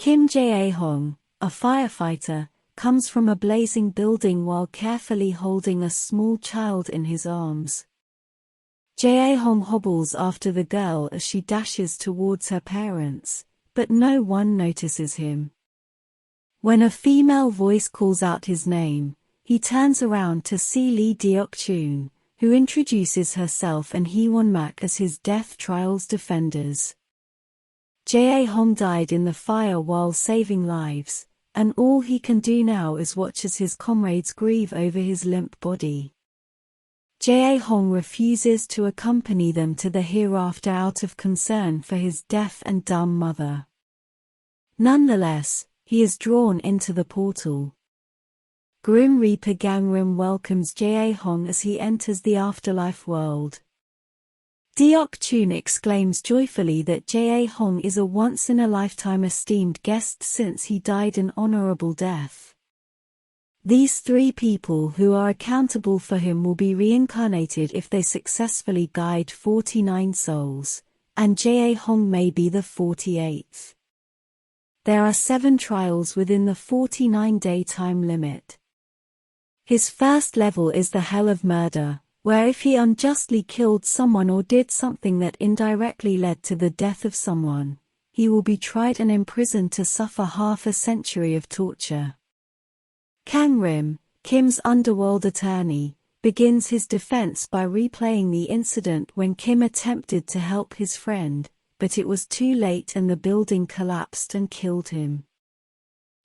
Kim Jae-hong, a firefighter, comes from a blazing building while carefully holding a small child in his arms. Jae-hong hobbles after the girl as she dashes towards her parents, but no one notices him. When a female voice calls out his name, he turns around to see Lee Deok-chun, who introduces herself and Hee-won-mak as his death trial's defenders. Jae-hong died in the fire while saving lives, and all he can do now is watch as his comrades grieve over his limp body. Jae-hong refuses to accompany them to the hereafter out of concern for his deaf and dumb mother. Nonetheless, he is drawn into the portal. Grim Reaper Gangrim welcomes Jae-hong as he enters the afterlife world. Deok-chun exclaims joyfully that Jae-hong is a once-in-a-lifetime esteemed guest since he died an honorable death. These three people who are accountable for him will be reincarnated if they successfully guide 49 souls, and Jae-hong may be the 48th. There are 7 trials within the 49-day time limit. His first level is the Hell of Murder, where if he unjustly killed someone or did something that indirectly led to the death of someone, he will be tried and imprisoned to suffer half a century of torture. Kangrim, Kim's underworld attorney, begins his defense by replaying the incident when Kim attempted to help his friend, but it was too late and the building collapsed and killed him.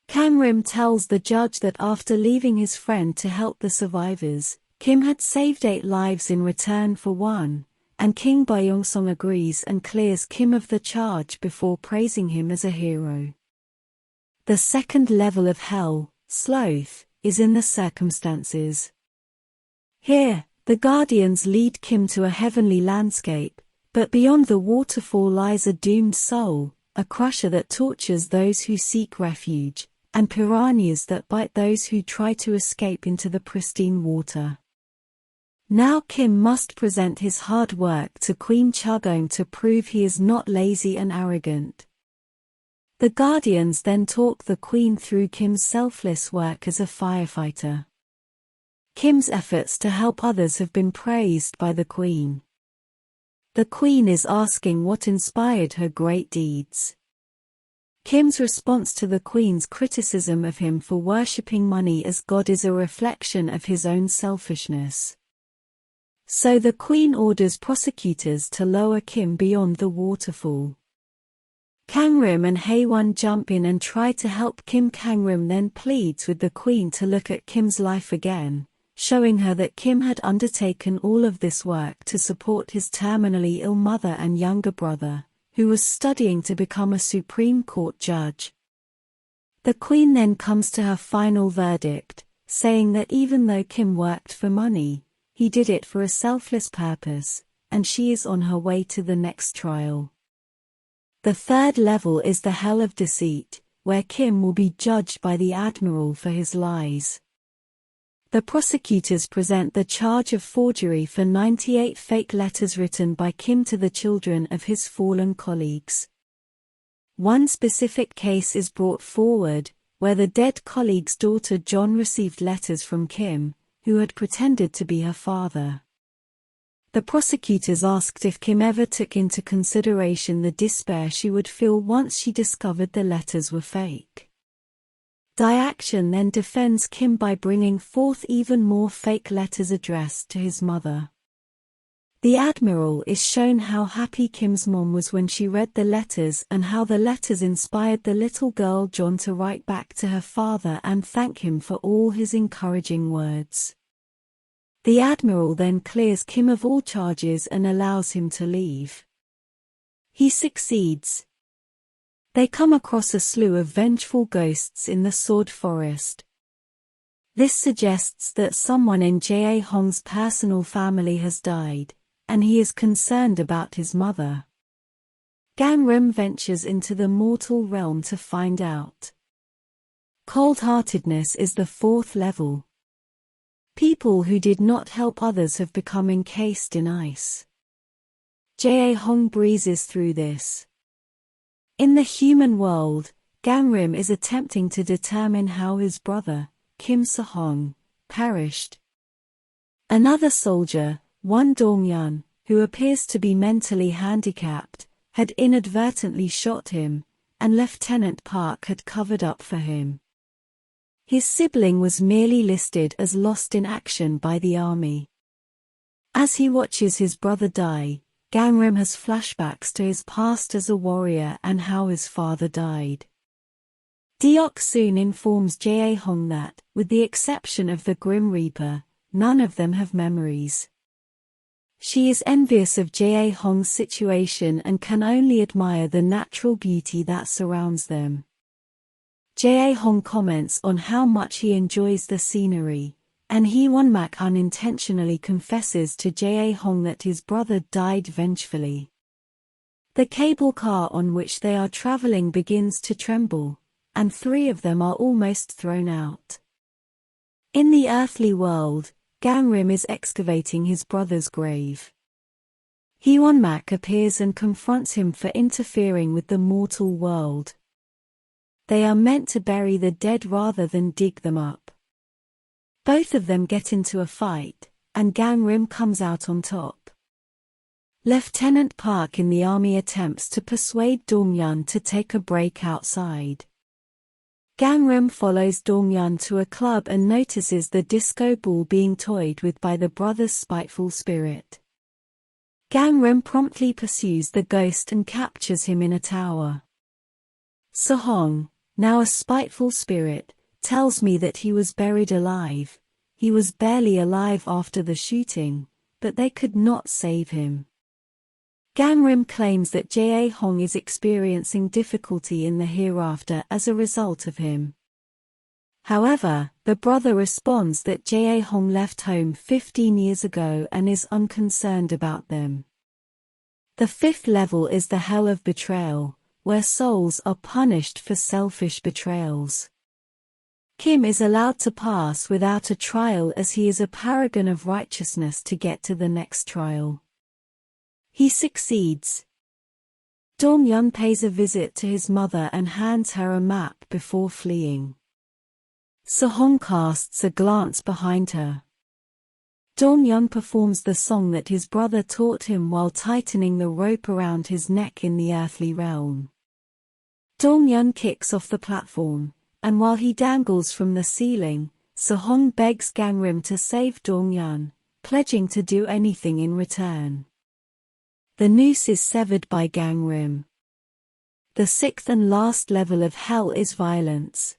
Kangrim tells the judge that after leaving his friend to help the survivors, Kim had saved 8 lives in return for 1, and King Byung-sung agrees and clears Kim of the charge before praising him as a hero. The second level of hell, Sloth, is in the circumstances. Here, the Guardians lead Kim to a heavenly landscape, but beyond the waterfall lies a doomed soul, a crusher that tortures those who seek refuge, and piranhas that bite those who try to escape into the pristine water. Now Kim must present his hard work to Queen Chagong to prove he is not lazy and arrogant. The Guardians then talk the Queen through Kim's selfless work as a firefighter. Kim's efforts to help others have been praised by the Queen. The Queen is asking what inspired her great deeds. Kim's response to the Queen's criticism of him for worshipping money as God is a reflection of his own selfishness. So the Queen orders prosecutors to lower Kim beyond the waterfall. Kangrim and Haewon jump in and try to help Kim. Kangrim then pleads with the Queen to look at Kim's life again, showing her that Kim had undertaken all of this work to support his terminally ill mother and younger brother, who was studying to become a Supreme Court judge. The Queen then comes to her final verdict, saying that even though Kim worked for money, he did it for a selfless purpose, and she is on her way to the next trial. The third level is the Hell of Deceit, where Kim will be judged by the Admiral for his lies. The prosecutors present the charge of forgery for 98 fake letters written by Kim to the children of his fallen colleagues. One specific case is brought forward, where the dead colleague's daughter John received letters from Kim, who had pretended to be her father. The prosecutors asked if Kim ever took into consideration the despair she would feel once she discovered the letters were fake. Dyaction then defends Kim by bringing forth even more fake letters addressed to his mother. The Admiral is shown how happy Kim's mom was when she read the letters and how the letters inspired the little girl John to write back to her father and thank him for all his encouraging words. The Admiral then clears Kim of all charges and allows him to leave. He succeeds. They come across a slew of vengeful ghosts in the Sword Forest. This suggests that someone in Jae-hong's personal family has died, and he is concerned about his mother. Gangrim ventures into the mortal realm to find out. Cold-heartedness is the 4th level. People who did not help others have become encased in ice. Jae-hong breezes through this. In the human world, Gangrim is attempting to determine how his brother, Kim Se-hong, perished. Another soldier, Won Dong-yun, who appears to be mentally handicapped, had inadvertently shot him, and Lieutenant Park had covered up for him. His sibling was merely listed as lost in action by the army. As he watches his brother die, Gangrim has flashbacks to his past as a warrior and how his father died. Deok soon informs Jae-hong that, with the exception of the Grim Reaper, none of them have memories. She is envious of Jae-hong's situation and can only admire the natural beauty that surrounds them. Jae-hong comments on how much he enjoys the scenery, and Hee-won-mak unintentionally confesses to Jae-hong that his brother died vengefully. The cable car on which they are traveling begins to tremble, and 3 of them are almost thrown out. In the earthly world, Gangrim is excavating his brother's grave. Hee-won-mak appears and confronts him for interfering with the mortal world. They are meant to bury the dead rather than dig them up. Both of them get into a fight, and Gangrim comes out on top. Lieutenant Park in the army attempts to persuade Dong-yun to take a break outside. Gangrim follows Dong-yun to a club and notices the disco ball being toyed with by the brother's spiteful spirit. Gangrim promptly pursues the ghost and captures him in a tower. Se-hong, now a spiteful spirit, tells me that he was buried alive. He was barely alive after the shooting, but they could not save him. Gangrim claims that Jae-hong is experiencing difficulty in the hereafter as a result of him. However, the brother responds that Jae-hong left home 15 years ago and is unconcerned about them. The 5th level is the Hell of Betrayal, where souls are punished for selfish betrayals. Kim is allowed to pass without a trial as he is a paragon of righteousness to get to the next trial. He succeeds. Dong-yun pays a visit to his mother and hands her a map before fleeing. Se-hong casts a glance behind her. Dong-yun performs the song that his brother taught him while tightening the rope around his neck in the earthly realm. Dong-yun kicks off the platform, and while he dangles from the ceiling, Se-hong begs Gangrim to save Dong-yun, pledging to do anything in return. The noose is severed by Gangrim. The 6th and last level of hell is violence.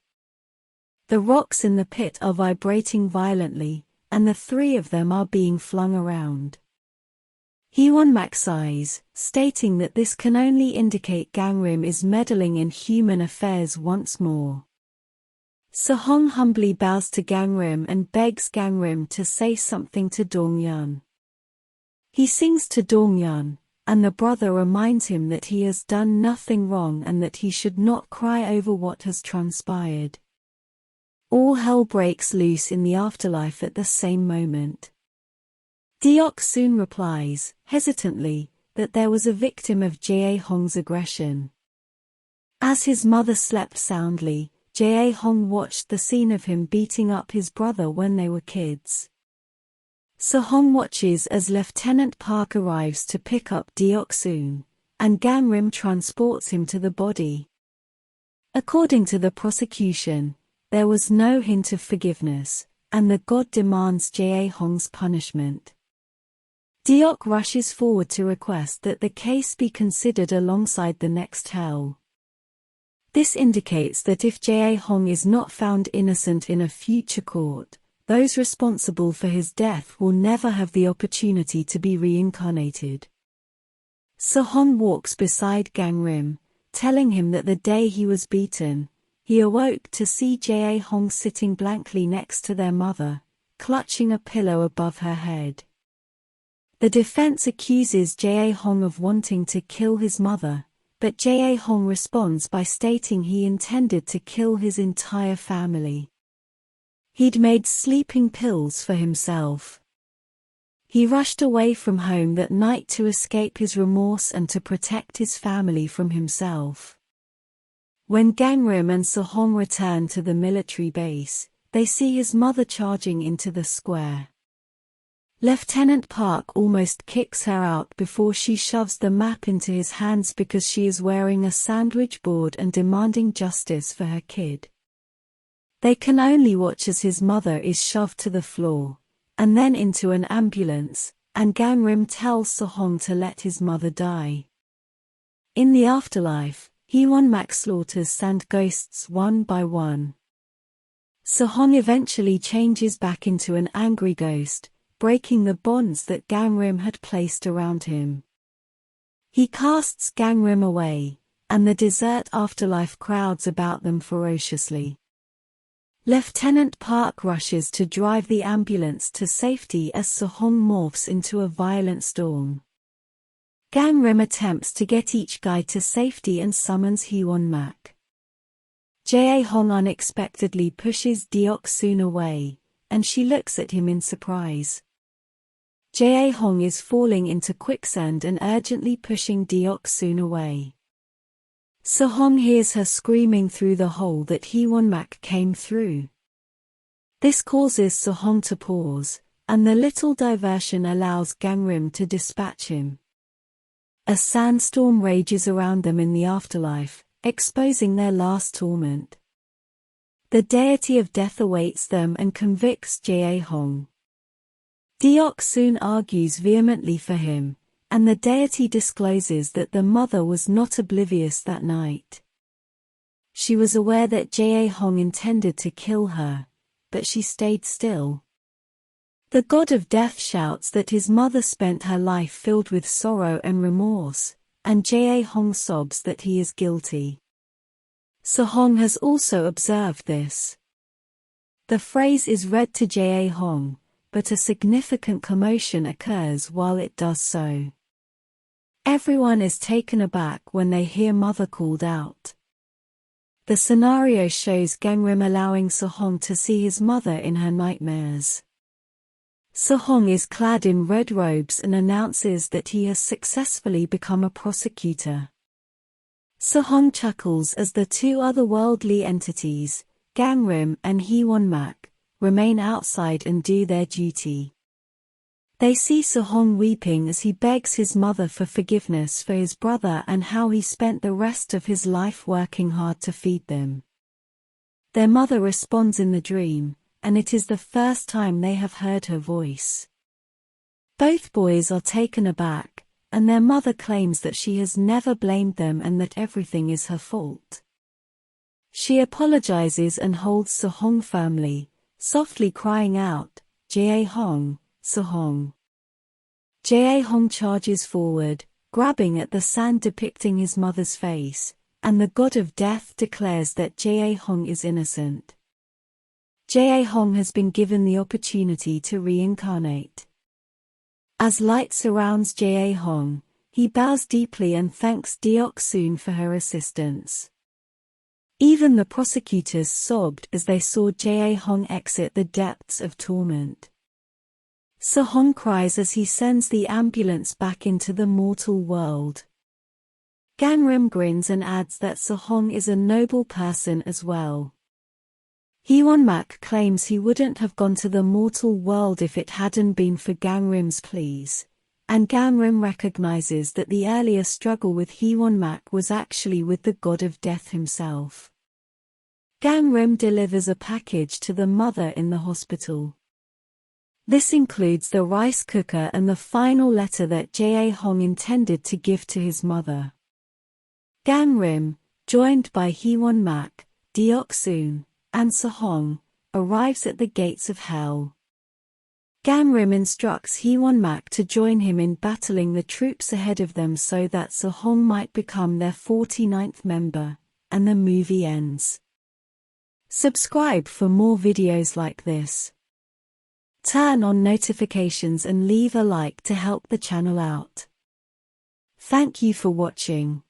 The rocks in the pit are vibrating violently, and the 3 of them are being flung around. Hee-won-mak sighs, stating that this can only indicate Gangrim is meddling in human affairs once more. Se-hong humbly bows to Gangrim and begs Gangrim to say something to Dong-yun. He sings to Dong-yun, and the brother reminds him that he has done nothing wrong and that he should not cry over what has transpired. All hell breaks loose in the afterlife at the same moment. Deok soon replies, hesitantly, that there was a victim of Jae-hong's aggression. As his mother slept soundly, Jae-hong watched the scene of him beating up his brother when they were kids. Se-hong watches as Lieutenant Park arrives to pick up Deok soon, and Gangrim transports him to the body. According to the prosecution, there was no hint of forgiveness, and the god demands Jae-hong's punishment. Deok rushes forward to request that the case be considered alongside the next hell. This indicates that if Jae-hong is not found innocent in a future court, those responsible for his death will never have the opportunity to be reincarnated. Se-hong walks beside Gangrim, telling him that the day he was beaten, he awoke to see Jae-hong sitting blankly next to their mother, clutching a pillow above her head. The defense accuses Jae-hong of wanting to kill his mother, but Jae-hong responds by stating he intended to kill his entire family. He'd made sleeping pills for himself. He rushed away from home that night to escape his remorse and to protect his family from himself. When Gangrim and Sehong return to the military base, they see his mother charging into the square. Lieutenant Park almost kicks her out before she shoves the map into his hands because she is wearing a sandwich board and demanding justice for her kid. They can only watch as his mother is shoved to the floor, and then into an ambulance, and Gangrim tells Sehong to let his mother die. In the afterlife, Hwon-mak slaughters sand ghosts one by one. Sehong eventually changes back into an angry ghost, breaking the bonds that Gangrim had placed around him. He casts Gangrim away, and the desert afterlife crowds about them ferociously. Lieutenant Park rushes to drive the ambulance to safety as Sehong morphs into a violent storm. Gangrim attempts to get each guy to safety and summons Hwon-mak. Jae-hong unexpectedly pushes Deok-soon away, and she looks at him in surprise. Jae-hong is falling into quicksand and urgently pushing Deok-soon away. Sehong hears her screaming through the hole that Hwon-mak came through. This causes Sehong to pause, and the little diversion allows Gangrim to dispatch him. A sandstorm rages around them in the afterlife, exposing their last torment. The deity of death awaits them and convicts Jae-hong. Deok-soon argues vehemently for him, and the deity discloses that the mother was not oblivious that night. She was aware that Jae-hong intended to kill her, but she stayed still. The god of death shouts that his mother spent her life filled with sorrow and remorse, and Jae-hong sobs that he is guilty. Sehong has also observed this. The phrase is read to Jae-hong, but a significant commotion occurs while it does so. Everyone is taken aback when they hear mother called out. The scenario shows Gangrim allowing Sehong to see his mother in her nightmares. Sehong is clad in red robes and announces that he has successfully become a prosecutor. Sehong chuckles as the two otherworldly entities, Gangrim and Hwon-mak, remain outside and do their duty. They see Sehong weeping as he begs his mother for forgiveness for his brother and how he spent the rest of his life working hard to feed them. Their mother responds in the dream, and it is the first time they have heard her voice. Both boys are taken aback, and their mother claims that she has never blamed them and that everything is her fault. She apologizes and holds Sehong firmly, softly crying out, "Jae-hong, Sehong." Jae-hong charges forward, grabbing at the sand depicting his mother's face, and the god of death declares that Jae-hong is innocent. Jae-hong has been given the opportunity to reincarnate. As light surrounds Jae-hong, he bows deeply and thanks Deok-soon for her assistance. Even the prosecutors sobbed as they saw Jae-hong exit the depths of torment. Sehong cries as he sends the ambulance back into the mortal world. Gangrim grins and adds that Sehong is a noble person as well. Hwon-mak claims he wouldn't have gone to the mortal world if it hadn't been for Gangrim's pleas, and Gangrim recognizes that the earlier struggle with Hwon-mak was actually with the god of death himself. Gangrim delivers a package to the mother in the hospital. This includes the rice cooker and the final letter that Jae-hong intended to give to his mother. Gangrim, joined by Hwon-mak, Deok-soon, and Sehong, arrives at the gates of hell. Gangrim instructs Hwon-mak to join him in battling the troops ahead of them so that Sehong might become their 49th member, and the movie ends. Subscribe for more videos like this. Turn on notifications and leave a like to help the channel out. Thank you for watching.